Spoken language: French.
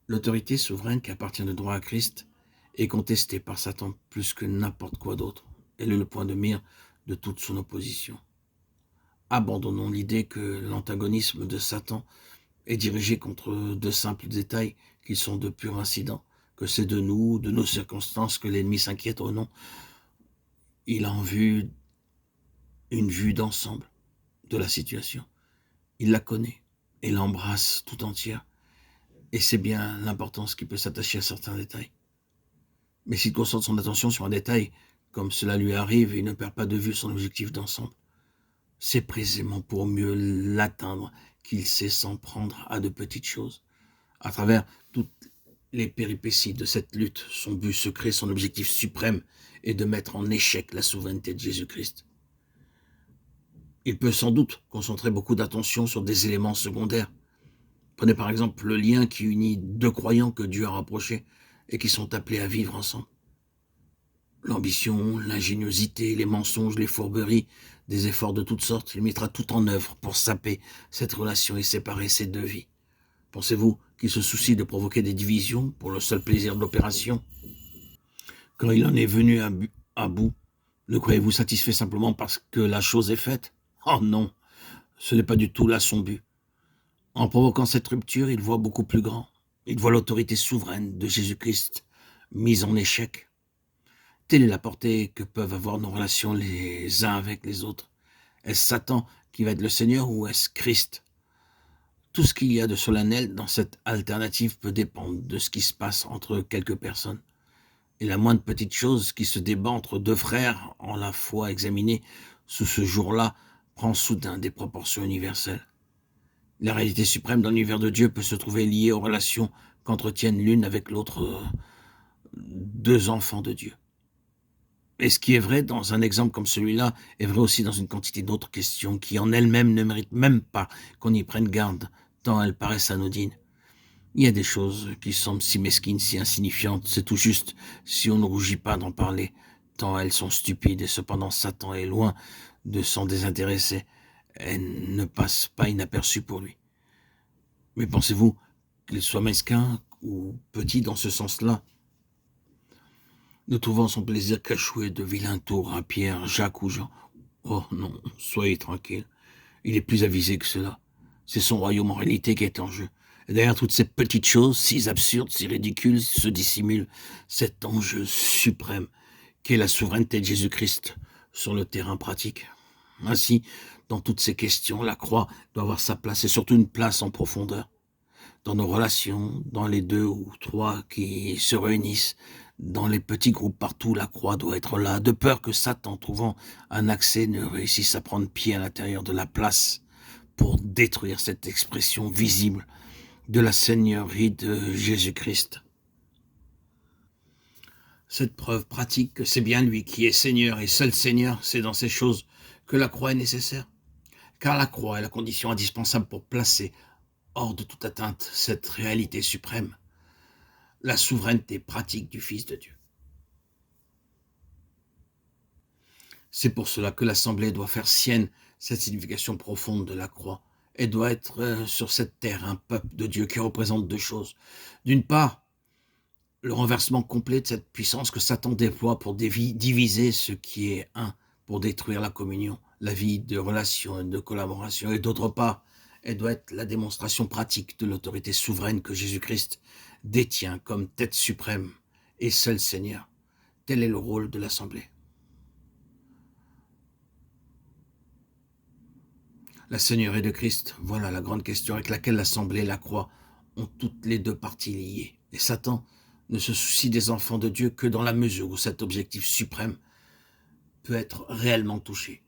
L'autorité souveraine qui appartient de droit à Christ est contestée par Satan plus que n'importe quoi d'autre. Elle est le point de mire de toute son opposition. Abandonnons l'idée que l'antagonisme de Satan est dirigé contre de simples détails qui sont de purs incidents, que c'est de nous, de nos circonstances que l'ennemi s'inquiète. Oh non, il a une vue d'ensemble de la situation. Il la connaît et l'embrasse tout entière. Et c'est bien l'importance qui peut s'attacher à certains détails. Mais s'il concentre son attention sur un détail, comme cela lui arrive, il ne perd pas de vue son objectif d'ensemble. C'est précisément pour mieux l'atteindre qu'il sait s'en prendre à de petites choses. À travers toutes les péripéties de cette lutte, son but secret, son objectif suprême est de mettre en échec la souveraineté de Jésus-Christ. Il peut sans doute concentrer beaucoup d'attention sur des éléments secondaires. Prenez par exemple le lien qui unit deux croyants que Dieu a rapprochés et qui sont appelés à vivre ensemble. L'ambition, l'ingéniosité, les mensonges, les fourberies, des efforts de toutes sortes, il mettra tout en œuvre pour saper cette relation et séparer ces deux vies. Pensez-vous qu'il se soucie de provoquer des divisions pour le seul plaisir de l'opération? Quand il en est venu à bout, le croyez-vous satisfait simplement parce que la chose est faite? Oh non, ce n'est pas du tout là son but. En provoquant cette rupture, il voit beaucoup plus grand. Il voit l'autorité souveraine de Jésus-Christ mise en échec. Telle est la portée que peuvent avoir nos relations les uns avec les autres. Est-ce Satan qui va être le Seigneur ou est-ce Christ? Tout ce qu'il y a de solennel dans cette alternative peut dépendre de ce qui se passe entre quelques personnes. Et la moindre petite chose qui se débat entre deux frères en la foi examinée sous ce jour-là prend soudain des proportions universelles. La réalité suprême dans l'univers de Dieu peut se trouver liée aux relations qu'entretiennent l'une avec l'autre deux enfants de Dieu. Et ce qui est vrai dans un exemple comme celui-là est vrai aussi dans une quantité d'autres questions qui en elles-mêmes ne méritent même pas qu'on y prenne garde, tant elles paraissent anodines. Il y a des choses qui semblent si mesquines, si insignifiantes, c'est tout juste si on ne rougit pas d'en parler, tant elles sont stupides et cependant Satan est loin de s'en désintéresser. Elles ne passent pas inaperçues pour lui. Mais pensez-vous qu'il soit mesquin ou petit dans ce sens-là, ne trouvant son plaisir qu'à de vilains tours à Pierre, Jacques ou Jean? Oh non, soyez tranquille, il est plus avisé que cela. C'est son royaume en réalité qui est en jeu. Et derrière toutes ces petites choses, si absurdes, si ridicules, se dissimule cet enjeu suprême qu'est la souveraineté de Jésus-Christ sur le terrain pratique. Ainsi, dans toutes ces questions, la croix doit avoir sa place et surtout une place en profondeur. Dans nos relations, dans les deux ou trois qui se réunissent, dans les petits groupes partout, la croix doit être là, de peur que Satan, trouvant un accès, ne réussisse à prendre pied à l'intérieur de la place pour détruire cette expression visible de la Seigneurie de Jésus-Christ. Cette preuve pratique que c'est bien lui qui est Seigneur et seul Seigneur, c'est dans ces choses que la croix est nécessaire. Car la croix est la condition indispensable pour placer hors de toute atteinte cette réalité suprême, la souveraineté pratique du Fils de Dieu. C'est pour cela que l'Assemblée doit faire sienne cette signification profonde de la croix et doit être sur cette terre un peuple de Dieu qui représente deux choses. D'une part, le renversement complet de cette puissance que Satan déploie pour diviser ce qui est un, pour détruire la communion, la vie de relation et de collaboration. Et d'autre part, elle doit être la démonstration pratique de l'autorité souveraine que Jésus-Christ détient comme tête suprême et seul Seigneur. Tel est le rôle de l'Assemblée. La Seigneurie de Christ, voilà la grande question avec laquelle l'Assemblée et la croix ont toutes les deux parties liées. Et Satan ne se soucie des enfants de Dieu que dans la mesure où cet objectif suprême peut être réellement touché.